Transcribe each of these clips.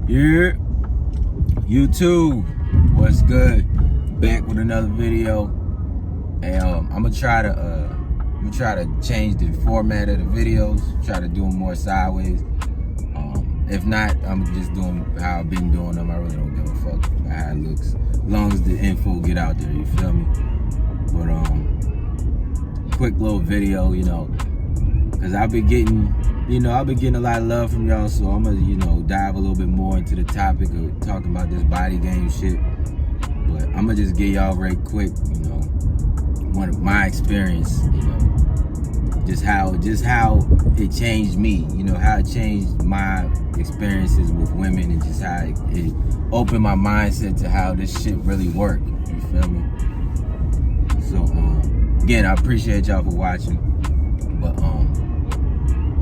Yeah, YouTube, what's good? Back with another video, and I'm gonna try to change the format of the videos. Try to do them more sideways. If not, I'm just doing how I've been doing them. I really don't give a fuck about how it looks, as long as the info get out there. You feel me? But quick little video, because I've been getting a lot of love from y'all, so I'm gonna, dive a little bit more into the topic of talking about this body game shit. But I'm gonna just give y'all right quick, one of my experience, just how it changed me, how it changed my experiences with women, and just how it opened my mindset to how this shit really work. You feel me? So again, I appreciate y'all for watching. But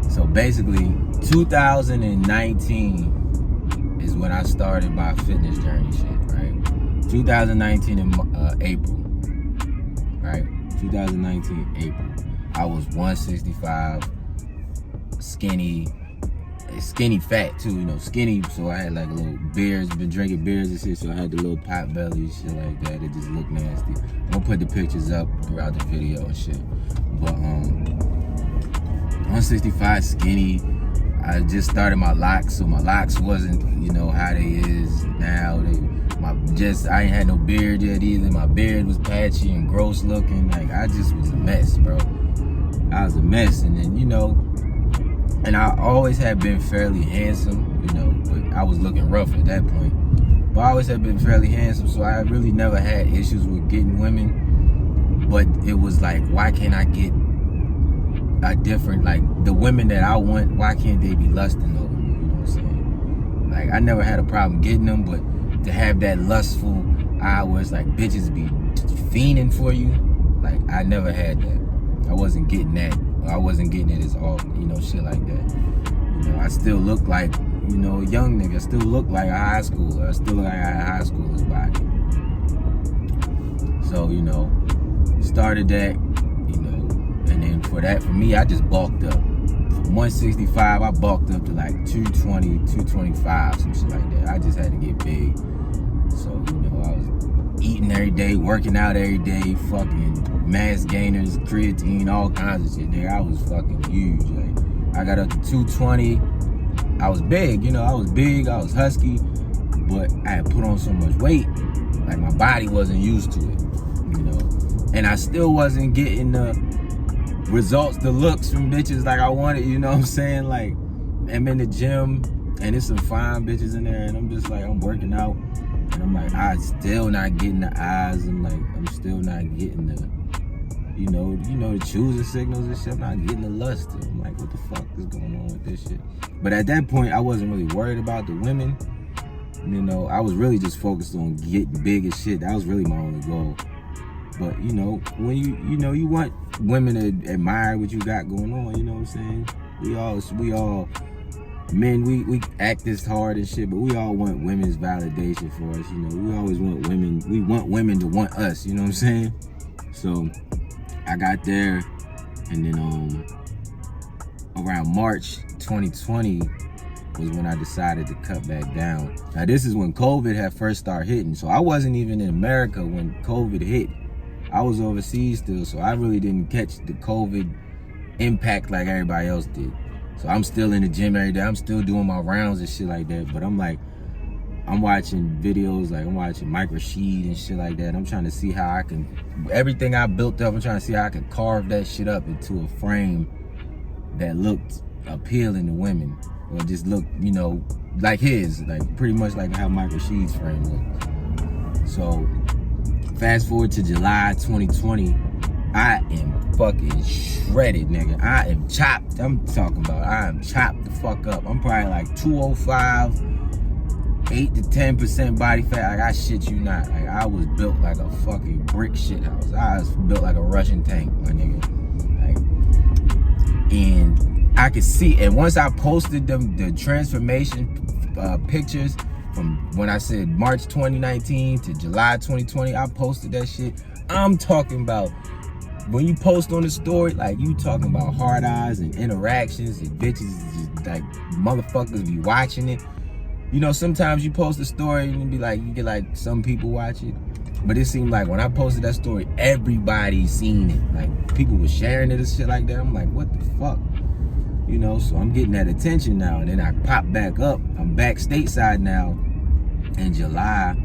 so basically 2019 is when I started my fitness journey shit, right? 2019 in April, right? 2019 April. I was 165, skinny fat too, skinny, so I had like a little beers, been drinking beers and shit, so I had the little pot belly, shit like that. It just looked nasty. I'm gonna put the pictures up throughout the video and shit. But 165, skinny. I just started my locks, so my locks wasn't, how they is now. I ain't had no beard yet either. My beard was patchy and gross looking. Like, I just was a mess, bro. I was a mess. And then, and I always had been fairly handsome, but I was looking rough at that point. But I always had been fairly handsome, so I really never had issues with getting women. But it was like, why can't I get a different, like, the women that I want, why can't they be lusting over me? You know what I'm saying? Like, I never had a problem getting them, but to have that lustful eye where it's like bitches be fiending for you, like, I never had that. I wasn't getting that. I wasn't getting it as all, shit like that. I still look like, a young nigga. I still look like a high schooler. I still look like a high schooler's body. So, started that, and then for me, I just bulked up. From 165, I bulked up to like 220, 225, some shit like that. I just had to get big. So, I was eating every day, working out every day, fucking mass gainers, creatine, all kinds of shit there. I was fucking huge. Like, I got up to 220. I was big, I was big, I was husky, but I had put on so much weight, like my body wasn't used to it, and I still wasn't getting the results, the looks from bitches like I wanted, you know what I'm saying? Like, I'm in the gym and there's some fine bitches in there, and I'm just like, I'm working out, and I'm like, I'm still not getting the eyes. I'm still not getting the, the choosing signals and shit. I'm not getting the lust. I'm like, what the fuck is going on with this shit? But at that point, I wasn't really worried about the women. I was really just focused on getting big as shit. That was really my only goal. But, when you want women to admire what you got going on, you know what I'm saying? We all, men, we act this hard and shit, but we all want women's validation for us, We always want women, we want women to want us, you know what I'm saying? So, I got there, and then, around March 2020 was when I decided to cut back down. Now, this is when COVID had first started hitting, so I wasn't even in America when COVID hit. I was overseas still, so I really didn't catch the COVID impact like everybody else did. So I'm still in the gym every day. I'm still doing my rounds and shit like that. But I'm watching videos, like I'm watching Micro Sheet and shit like that. I'm trying to see how I can, everything I built up, I'm trying to see how I can carve that shit up into a frame that looked appealing to women. Or just look, like his, like pretty much like how Micro Sheet's frame looked. So, fast forward to July 2020, I am fucking shredded, nigga. I am chopped. I am chopped the fuck up. I'm probably like 205, 8 to 10% body fat. Like, I shit you not. Like, I was built like a fucking brick shit house. I was built like a Russian tank, my nigga. Like, and I could see, and once I posted the transformation pictures, from when I said March 2019 to July 2020, I posted that shit. I'm talking about, when you post on the story, like, you talking about hard eyes and interactions and bitches, just like motherfuckers be watching it. you know, sometimes you post a story and you get like some people watch it. But it seemed like when I posted that story, everybody seen it. Like, people were sharing it and shit like that. I'm like, what the fuck? You know, so I'm getting that attention now. And then I pop back up. I'm back stateside now in July.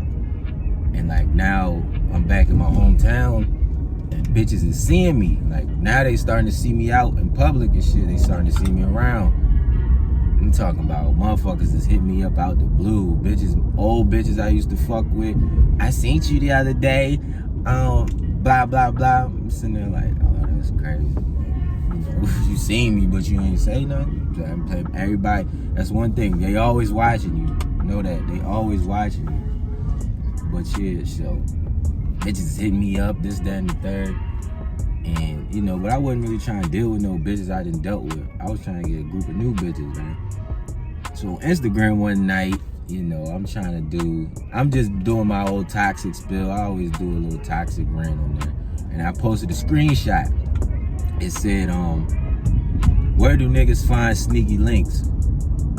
And like now I'm back in my hometown and bitches is seeing me. Like now they starting to see me out in public and shit. They starting to see me around. I'm talking about motherfuckers just hit me up out the blue. Bitches, old bitches I used to fuck with. I seen you the other day. Blah, blah, blah. I'm sitting there like, oh, that's crazy. You know, you seen me, but you ain't say nothing. Everybody, that's one thing. They always watching you. You know that. They always watching you. But yeah, so bitches hit me up, this, that, and the third. And, you know, but I wasn't really trying to deal with no bitches I done dealt with. I was trying to get a group of new bitches, man. So on Instagram one night, you know, I'm just doing my old toxic spill. I always do a little toxic rant on there. And I posted a screenshot. It said, where do niggas find sneaky links?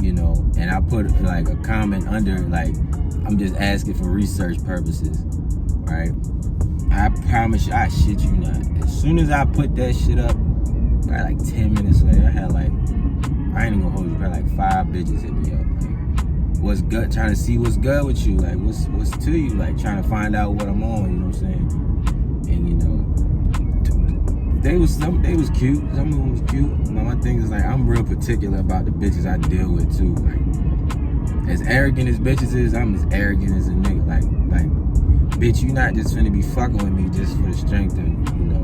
You know, and I put like a comment under, like, I'm just asking for research purposes, right? I promise you, I shit you not. As soon as I put that shit up, like 10 minutes later, I had like, I ain't even gonna hold you, probably like 5 bitches hit me up. Like, what's good? Trying to see what's good with you. Like, what's to you? Like, trying to find out what I'm on. You know what I'm saying? And you know, they was cute. Some of them was cute. But my thing is like, I'm real particular about the bitches I deal with too. Like, as arrogant as bitches is, I'm as arrogant as a nigga. Like, bitch, you not just finna be fucking with me just for the strength of, you know,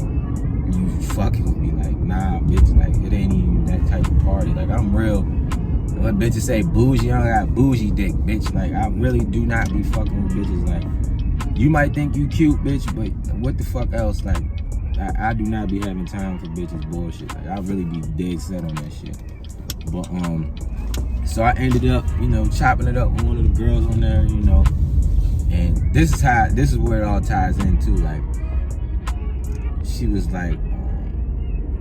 you fucking with me. Like, nah, bitch, like, it ain't even that type of party. Like, I'm real. What bitches say bougie, I got bougie dick, bitch. Like, I really do not be fucking with bitches. Like, you might think you cute, bitch, but what the fuck else? Like, I do not be having time for bitches bullshit. Like, I really be dead set on that shit. But, so I ended up, you know, chopping it up with one of the girls on there, you know. And this is where it all ties into. Like, she was like,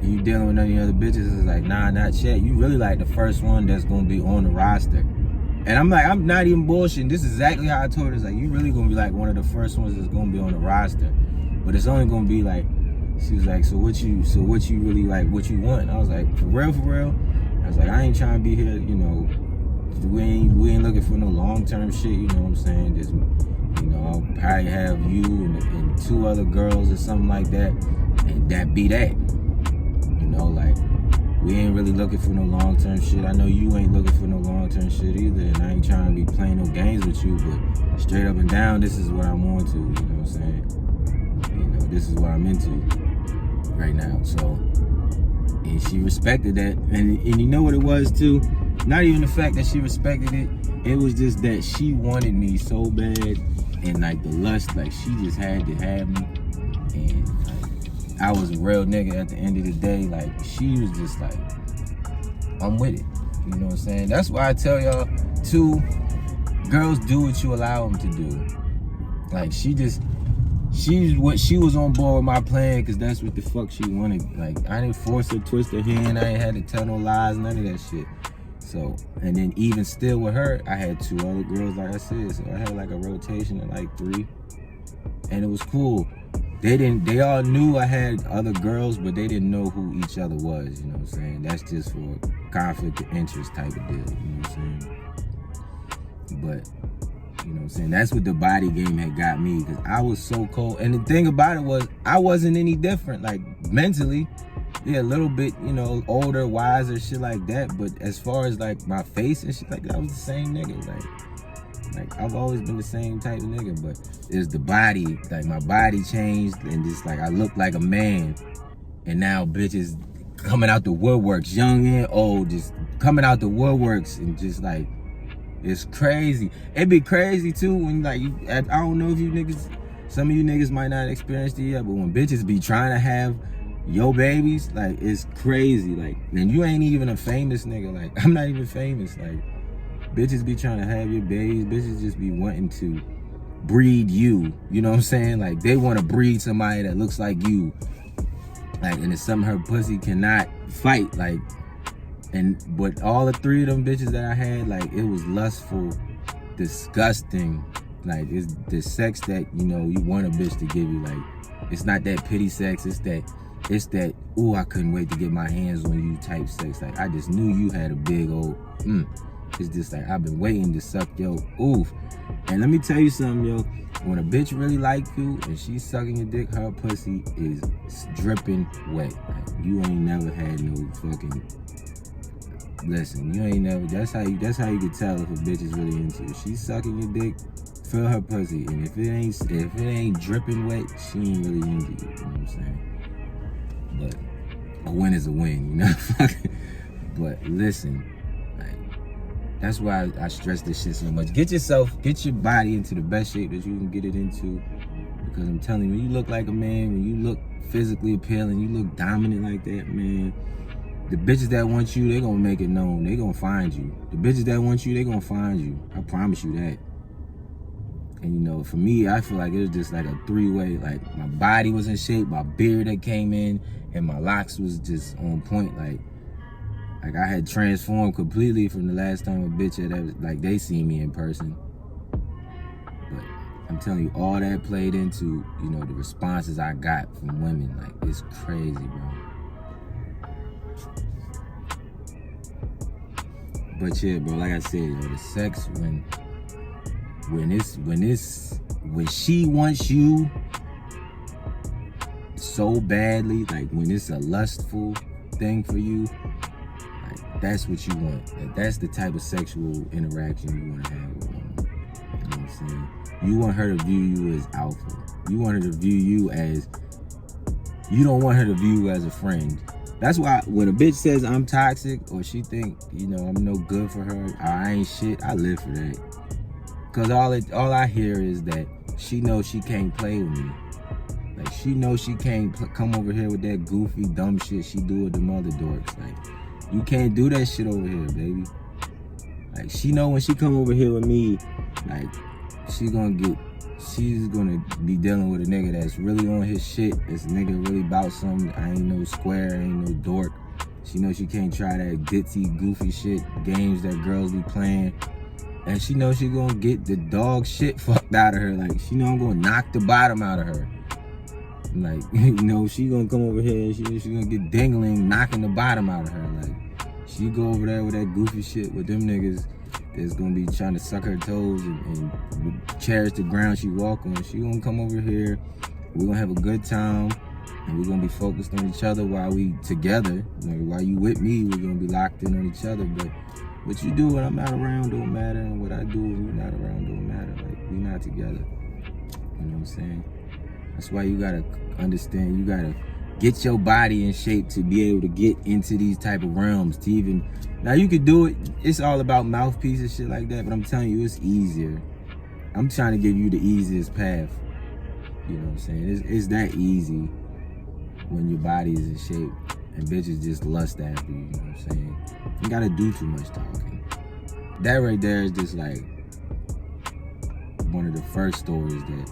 you dealing with any other bitches? It's like, nah, not yet. You really like the first one that's gonna be on the roster. And I'm like, I'm not even bullshitting. This is exactly how I told her. It's like, you really gonna be like one of the first ones that's gonna be on the roster. But it's only gonna be like, she was like, so what you really like, what you want? And I was like, for real? I was like, I ain't trying to be here, you know, we ain't looking for no long-term shit, you know what I'm saying? Just, you know, I'll probably have you and 2 other girls or something like that, and that be that. You know, like, we ain't really looking for no long-term shit. I know you ain't looking for no long-term shit either, and I ain't trying to be playing no games with you, but straight up and down, this is what I'm on to, you know what I'm saying? You know, this is what I'm into right now, so, and she respected that, and you know what it was too? Not even the fact that she respected it, it was just that she wanted me so bad, and like the lust, like she just had to have me, and like, I was a real nigga at the end of the day. Like, she was just like, I'm with it, you know what I'm saying? That's why I tell y'all too, girls do what you allow them to do. Like, she was on board with my plan because that's what the fuck she wanted. Like, I didn't force her, twist her hand, I ain't had to tell no lies, none of that shit. So, and then even still with her, I had 2 other girls, like I said. So I had like a rotation of like 3, and it was cool. They all knew I had other girls, but they didn't know who each other was, you know what I'm saying? That's just for conflict of interest type of deal, you know what I'm saying? But, you know what I'm saying? That's what the body game had got me, because I was so cold. And the thing about it was, I wasn't any different, like, mentally. Yeah, a little bit, you know, older, wiser, shit like that. But as far as like my face and shit like that, I was the same nigga. Like I've always been the same type of nigga. But it's the body, like my body changed, and just like I look like a man. And now bitches coming out the woodworks, young and old, just coming out the woodworks, and just like, it's crazy. It'd be crazy too when like, I don't know if you niggas, some of you niggas might not experience it yet, but when bitches be trying to have yo babies, like, it's crazy. Like, and you ain't even a famous nigga. Like, I'm not even famous. Like, bitches be trying to have your babies. Bitches just be wanting to breed you. You know what I'm saying? Like, they want to breed somebody that looks like you. Like, and it's something her pussy cannot fight. Like, but all the 3 of them bitches that I had, like, it was lustful disgusting. Like, it's the sex that, you know, you want a bitch to give you. Like, it's not that pity sex. It's that, ooh, I couldn't wait to get my hands on you type sex. Like, I just knew you had a big old, It's just like, I've been waiting to suck your oof. And let me tell you something, yo. When a bitch really like you and she's sucking your dick, her pussy is dripping wet. Like, you ain't never had no fucking... Listen, you ain't never... That's how you can tell if a bitch is really into you. She's sucking your dick, feel her pussy. And if it ain't dripping wet, she ain't really into you. You know what I'm saying? But a win is a win, you know? But listen, that's why I stress this shit so much. Get your body into the best shape that you can get it into. Because I'm telling you, when you look like a man, when you look physically appealing, you look dominant like that, man, the bitches that want you, they gonna make it known. They gonna find you. The bitches that want you, they gonna find you. I promise you that. And you know, for me, I feel like it was just like a three-way. Like, my body was in shape, my beard that came in, and my locks was just on point. Like I had transformed completely from the last time a bitch had ever, like, they seen me in person. But I'm telling you, all that played into, you know, the responses I got from women. Like, it's crazy, bro. But yeah, bro, like I said, you know, the sex when she wants you so badly, like when it's a lustful thing for you, like, that's what you want. Like, that's the type of sexual interaction you want to have with a woman. You know what I'm saying? You want her to view you as alpha. You want her to view you as, you don't want her to view you as a friend. That's why when a bitch says I'm toxic, or she think, you know, I'm no good for her, or I ain't shit, I live for that. Cause all I hear is that she knows she can't play with me. Like, she knows she can't come over here with that goofy, dumb shit she do with them other dorks. Like, you can't do that shit over here, baby. Like, she know when she come over here with me, like, she's gonna be dealing with a nigga that's really on his shit. This nigga really about something. I ain't no square, I ain't no dork. She knows she can't try that ditzy, goofy shit, games that girls be playing. And she knows she gonna get the dog shit fucked out of her. Like, she know I'm gonna knock the bottom out of her. Like, you know, she gonna come over here and she gonna get dingling, knocking the bottom out of her. Like, she go over there with that goofy shit with them niggas that's gonna be trying to suck her toes and cherish the ground she walk on. She gonna come over here, we're gonna have a good time, and we're gonna be focused on each other while we together. You know, while you with me, we're gonna be locked in on each other. But what you do when I'm not around don't matter, and what I do when you're not around don't matter. Like, we not together. You know what I'm saying? That's why you gotta understand, you gotta get your body in shape to be able to get into these type of realms. To even, now you could do it, it's all about mouthpiece and shit like that, but I'm telling you, it's easier. I'm trying to give you the easiest path. You know what I'm saying? It's that easy when your body is in shape and bitches just lust after you. You know what I'm saying? You gotta do too much talking. That right there is just like one of the first stories that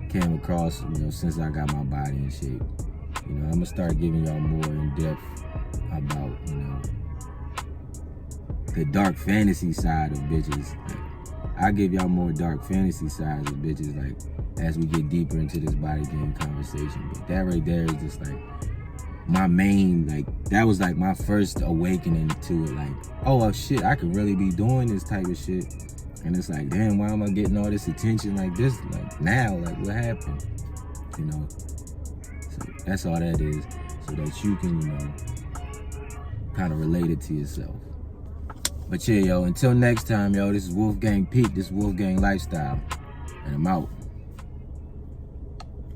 came across, you know, since I got my body in shape. You know, I'm gonna start giving y'all more in depth about, you know, the dark fantasy side of bitches. Like, I give y'all more dark fantasy sides of bitches, like, as we get deeper into this body game conversation. But that right there is just like my main, like, that was like my first awakening to it. Like, oh shit, I could really be doing this type of shit. And it's like, damn, why am I getting all this attention like this? Like, now, like, what happened? You know? So that's all that is. So that you can, you know, kind of relate it to yourself. But yeah, yo, until next time, yo, this is Wolfgang Peak, this is Wolfgang Lifestyle. And I'm out.